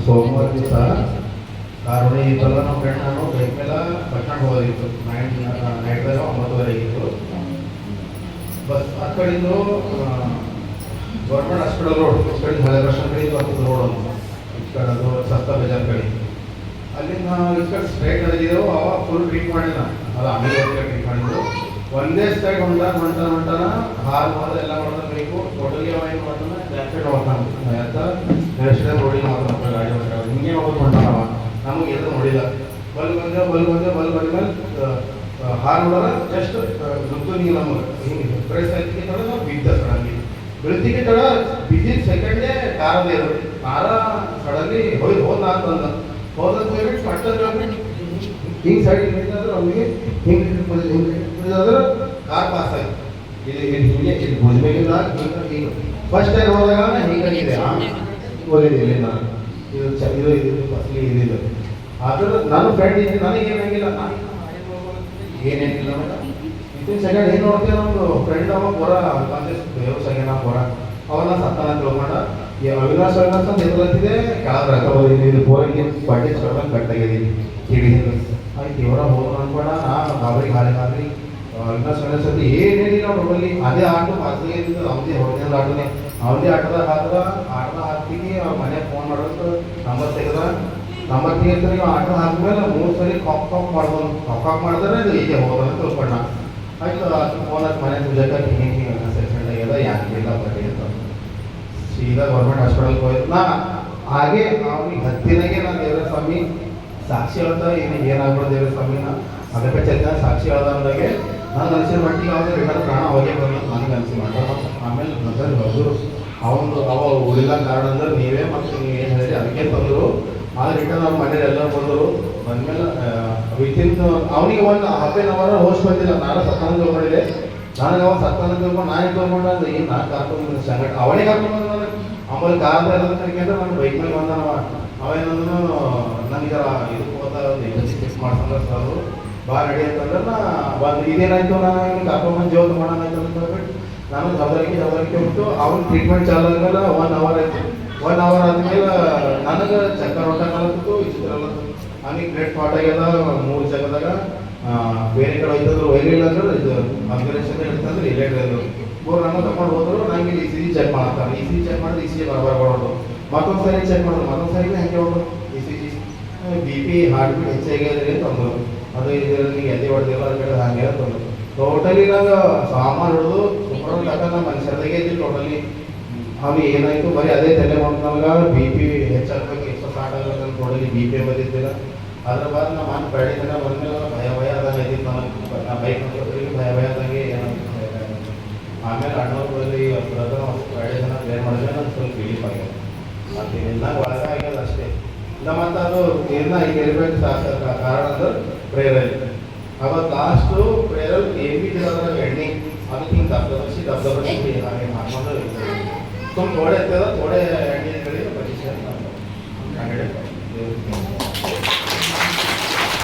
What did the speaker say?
ಸೋಮವಾರ ದಿವಸ ಕಾರಣ ಇತ್ತಲ್ಲ ನಮ್ಮ ಫ್ರೆಂಡ್ ನಾನು ಬೈಕ್ ಮೇಲೆ ಬಸ್ ಸ್ಟ್ಯಾಂಡ್ ಹೋಗೋದಿತ್ತು ನೈಟ್ದಾಗ 9:30 ಇತ್ತು ಬಸ್ ಆ ಕಡೆಯಿಂದ ಗೌರ್ಮೆಂಟ್ ಹಾಸ್ಪಿಟಲ್ ರೋಡ್ ಈ ಕಡೆ ಹಳೆ ಬಸ್ ಸ್ಟ್ಯಾಂಡ್ ಕಡೆ ಬರ್ತದೆ ರೋಡ್ ಒಂದು ಈ ಕಡೆ ಅದು ಸಸ್ತಾ ಬಜಾರ್ ಕಡೆ ಅಲ್ಲಿಂದ ಈ ಕಡೆ ಸ್ಟ್ರೈಟ್ ನಡೆದಿದ್ದೆವು ಅವಾಗ ಫುಲ್ ಟ್ರೀಟ್ ಮಾಡಿದ ಅದು ಆಮೇಲೆ ಟ್ರೀಟ್ ಮಾಡಿದ್ದು ಒಂದೇ ಸೈಡ್ ಹೊಂಟಾನ ಹಾಲು ಮಾಡೋದು ಎಲ್ಲ ಮಾಡೋದು ಬೇಕು ಟೋಟಲಿ ಅವ ಏನು ಮಾಡ್ತಾನೆ ಜಾಕೆಟ್ ಹೋಗ್ತಾನೆ ಅಂತ ನೆಕ್ಸ್ಟ್ ರೋಡಿಗೆ ಮಾತಾಡ್ತಾರೆ ಗಾಡಿ ಹೊಂಟಾವ ಹಿಂಗೆ ಹೋಗೋದು ಹೊಂಟಾನವ ನಮಗೆ ಎದುರು ನೋಡಿಲ್ಲ ಬಲ್ ಬಂದ್ಮೇಲೆ ಹಾಲು ನೋಡೋಣ ಜಸ್ಟ್ ನುಗ್ಗು ನೀವು ನಮಗೆ ಹಿಂಗೆ ಪ್ರೆಸ್ ಆಯ್ತಿಗೆ ತಡ ನಾವು ಬಿದ್ದ ಸಡನ್ಲಿ ಬೆಳತಿಗೆ ತಡ ಬಿದ್ದಿದ್ದ ಸೆಕೆಂಡೇ ಕಾರದೇ ಇರೋದು ಕಾರ ಸಡನ್ಲಿ ಹೋದ ಅಂತಂದ ಹೋದ್ರೆ ಪಟ್ಟದ್ರೆ ಹಿಂಗೆ ಸೈಡ್ ಹಿಂಗಾದ್ರೆ ಅವನಿಗೆ ಹಿಂಗಾದ್ರೆ ಕಾರ್ ಪಾಸ್ ಆಯ್ತು ಇದು ಭುಜಬೇಕಿಲ್ಲ ಹಿಂಗೆ ಫಸ್ಟ್ ಟೈಮ್ ಹೋದಾಗ ಹೀಗಾಗಿದೆ ಓದಿದ್ದೀನಿ ನಾನು ಇದು ಫಸ್ಟ್ಲಿ ಇದಿಲ್ಲ ಆದ್ರೆ ನನ್ನ ಫ್ರೆಂಡ್ ಇದ್ದೀನಿ ನನಗೆ ಏನಾಗಿಲ್ಲ ಏನೇನಿಲ್ಲ ಇತ್ತಿನ ಸೆಕೆಂಡ್ ಏನು ನೋಡ್ತೀವಿ ನಮ್ಮದು ಫ್ರೆಂಡ್ ಅವ ಪೂರ ಅನ್ಕಾನ್ಸಿಯಸ್ ದೇವಸಾಗಿನ ಪೂರ ಅವನ್ನ ಸತ್ತಾನ ತಿಳ್ಕೊಂಡ ಅವಿನಾಶ್ ಅಂತ ಎದುರತ್ತಿದೆ ಕೆಳಗೆ ರಥ ಓದಿದ್ದೀನಿ ಪೂರಿಗೆ ಬಡ್ಡಿ ಸೊಳ್ಳೆ ಕಟ್ಟಾಗಿದ್ದೀನಿ ಕೇಳಿದ್ದೀನಿ ಆಯ್ತು ಇವರ ಹೋಗೋಣ ಅನ್ಕೊಂಡ ನಾನು ಗಾಬರಿ ಖಾಲಿ ಅವಿನಾಶ್ ಸತಿ ಏನೇನಿಲ್ಲ ಟೋಟಲಿ ಅದೇ ಆಟೋ ಫಸ್ಟ್ಗೆ ಇದ್ದಿದ್ದು ಅವನೇ ಹೊಡೆದ ಆಟೋನೇ ಅವನೇ ಆಟದ ಹಾಕ್ತೀನಿ ಅವ್ರ ಮನೆಗೆ ಫೋನ್ ಮಾಡೋದು ನಂಬರ್ ತೆಗೆದ್ರೆ ನೀವು ಆಟೋ ಹಾಕಿದ್ಮೇಲೆ 3 ಸರಿ ಕಾಕ್ ಮಾಡಿದ್ರೆ ಇದು ಹೀಗೆ ಹೋಗೋದು ತಿಳ್ಕೊಂಡ ಆಯ್ತು ಅದು ಫೋನ್ ಹಾಕಿ ಮನೆ ಪೂಜಾಕ ಹಿಂಗೆ ಸೆಕ್ಷನ್ ಆಗ್ಯದ ಯಾಕಿಲ್ಲ ಬರೀ ಅಂತ ಸೀದಾ ಗೌರ್ಮೆಂಟ್ ಹಾಸ್ಪಿಟಲ್ಗೆ ಹೋಯ್ತು ನಾ ಹಾಗೆ ಅವ್ನಿಗೆ ಹತ್ತಿನಾಗೆ ನಾನು ದೇವರ ಸ್ವಾಮಿ ಸಾಕ್ಷಿ ಹೇಳ್ತಾ ಏನಾಗ್ಬಿಡ್ದು ದೇವರ ಸ್ವಾಮಿನ ಅದಕ್ಕೆ ಚರ್ಚೆ ಸಾಕ್ಷಿ ಹೇಳ್ದ ಅಂದಾಗೆ ನಾನು ಅನಿಸಿದ ಮಟ್ಟಿಗೆ ಅವ್ರು ರಿಟರ್ನ್ ಪ್ರಾಣ ಅವಾಗೆ ಬಂದು ನನಗೆ ಅನಿಸಿ ಮಾಡ್ತಾರೆ ಆಮೇಲೆ ನಂತರ ಹೋದ್ರು ಅವ ಉಳಿಲ್ಲ ಕಾರಣ ಅಂದ್ರೆ ನೀವೇ ಮತ್ತು ನೀವು ಏನು ಹೇಳಿರಿ ಅದಕ್ಕೆ ತಂದರು ಆದ್ರೆ ರಿಟರ್ನ್ ಅವ್ರ ಮನೇಲಿ ಎಲ್ಲರೂ ಬಂದರು ಬಂದಮೇಲೆ ವಿತಿನ್ ಅವನಿಗೆ ಒಂದು ಹಾಫ್ ಆನ್ ಅವರ್ ಹೋಸ್ಟ್ ಬಂದಿಲ್ಲ ನಾನು ಸತ್ತಾನ ತಿಳ್ಕೊಂಡಿದ್ದೆ ನನಗೆ ಅವ ಸತ್ತಾನ ತಿಳ್ಕೊಂಡು ನಾನು ತಿಳ್ಕೊಂಡೆ ಅಂದ್ರೆ ಏನು ನಾನು ಕರ್ಕೊಂಡು ಸಂಗಟ ಅವನೇ ಕರ್ಕೊಂಡು ಬಂದ ಆಮೇಲೆ ಕಾರ್ ಇರೋದಕ್ಕೆ ನಾನು ಬೈಕ್ ಮೇಲೆ ಬಂದನವ ಅವೇನಂದ್ರೂ ನನಗೆ ಇದಕ್ಕೆ ಹೋದ ಫಿಕ್ಸ್ ಮಾಡ್ಕೊಂಡ್ರೆ ಸರ್ ಬಾ ರೆಡಿ ಅಂತಂದ್ರೆ ಬಂದು ಇದೇನಾಯ್ತು ನಾನು ಕರ್ಕೊಂಡ್ಬಂದು ಜೋತ್ ಮಾಡೋಣ ಆಯ್ತು ಅಂತ ಹೇಳ್ಬಿಟ್ಟು ನಾನು ಜವಾಬ್ದಾರಿಕೆ ಬಿಟ್ಟು ಅವ್ನ ಟ್ರೀಟ್ಮೆಂಟ್ ಚಾಲು ಆದ್ಮೇಲೆ 1 ಅವರ್ ಆಯ್ತು 1 ಅವರ್ ಆದ್ಮೇಲೆ ನನಗೆ ಚಕ್ಕರ್ ಹೊಟ್ಟಾಗಲತ್ತಿತ್ತು ವಿಚಿತ್ರ ಹಂಗೆ ಗ್ರೇಟ್ ಸ್ಪಾಟ್ ಆಗ್ಯದ 3 ಜಾಗದಾಗ ಬೇರೆ ಕಡೆ ಹೋಯ್ತಂದ್ರೆ ಒಯ್ಲಿಲ್ಲ ಅಂದ್ರೆ ಇದು ಅಬ್ಸರ್ವೇಷನ್ ಇರ್ತಂದ್ರೆ ಇಲ್ಲೇ ಇರೋದು 3 ನಮ್ಮ ತಗೊಂಡು ಹೋದ್ರು ನಂಗೆ ಇಲ್ಲಿ ಇ ಸಿ ಜಿ ಚೆಕ್ ಮಾಡ್ತಾರೆ ಇ ಸಿ ಜಿ ಚೆಕ್ ಮಾಡಿದ್ರೆ ಇ ಸಿ ಜಿ ಬರಬಾರ ಹೊಡೋದು ಮತ್ತೊಂದು ಸರಿ ಚೆಕ್ ಮಾಡೋದು ಮತ್ತೊಂದು ಸರಿ ಹಂಗೆ ಹೊಡೋದು E C G B P heartbeat ಹೆಚ್ಚಾಗ್ಯದ್ರಿ ತಂದರು ಅದು ಇದರಲ್ಲಿ ಎದೆ ಹೊಡೆದಿಲ್ಲ ಅದ್ರ ಕಡೆ ಹಾಗೆ ತಂದರು ಟೋಟಲಿ ನಂಗೆ ಸಾಮಾನು ಹಿಡಿದು ಸುಮಾರು ತಕ್ಕ ನಮ್ಮ ಮನುಷ್ಯರದಾಗೆ ಇದ್ದಿಲ್ಲ ಟೋಟಲಿ ಅವ್ನು ಏನಾಯಿತು ಬರೀ ಅದೇ ತಲೆ ಮಾಡಿ ನಮ್ಗೆ ಬಿ ಪಿ ಹೆಚ್ಚಾಗಬೇಕು 160 ಆಗಬೇಕು ಟೋಟಲಿ ಬಿ ಪಿ ಬಂದಿದ್ದಿಲ್ಲ ಅದ್ರ ಬಾದ ನಮ್ಮ ಮನೆ ಬೆಳೆ ದಿನ ಬಂದಮೇಲೆ ಭಯ ಆದಂಗೆ ಐತಿತ್ತು ನನಗೆ ನಾ ಬೈಕ್ ನೋಡ್ಕೊಳ್ತೀವಿ ಭಯ ಆದಂಗೆ ಏನಾಗ್ತದೆ ಆಮೇಲೆ ಅಣ್ಣವ್ರು ಬರಲಿ ಬ್ರದರ್ ಬೆಳೆ ದಿನ ಬೇರೆ ಮಾಡಿದ್ರೆ ನಂಗೆ ಸ್ವಲ್ಪ ರಿಲೀಫ್ ಆಗ್ಯದ ಮತ್ತು ಎಲ್ಲ ಒಳಗೆ ಆಗ್ಯದ ಅಷ್ಟೇ ಇಲ್ಲ ಮತ್ತು ಅದು ಏನ ಈಗ ಇರಬೇಕು ಕಾರಣ ಅಂದ್ರೆ ಪ್ರೇರಲ್ಲಿ ಅವತ್ತು ಲಾಸ್ಟು ಪ್ರೇರಲ್ಲಿ ಏನು ಬಿ ಅದ್ರಾಗ ಎಣ್ಣೆ ಅದಕ್ಕೆ ಹಿಂಗೆ ದಬ್ಬ ಹಾಗೆ ಮಾಡ್ಕೊಂಡು ತುಂಬ ಥೋಡೆ ಇರ್ತದ ಥೋಡೆ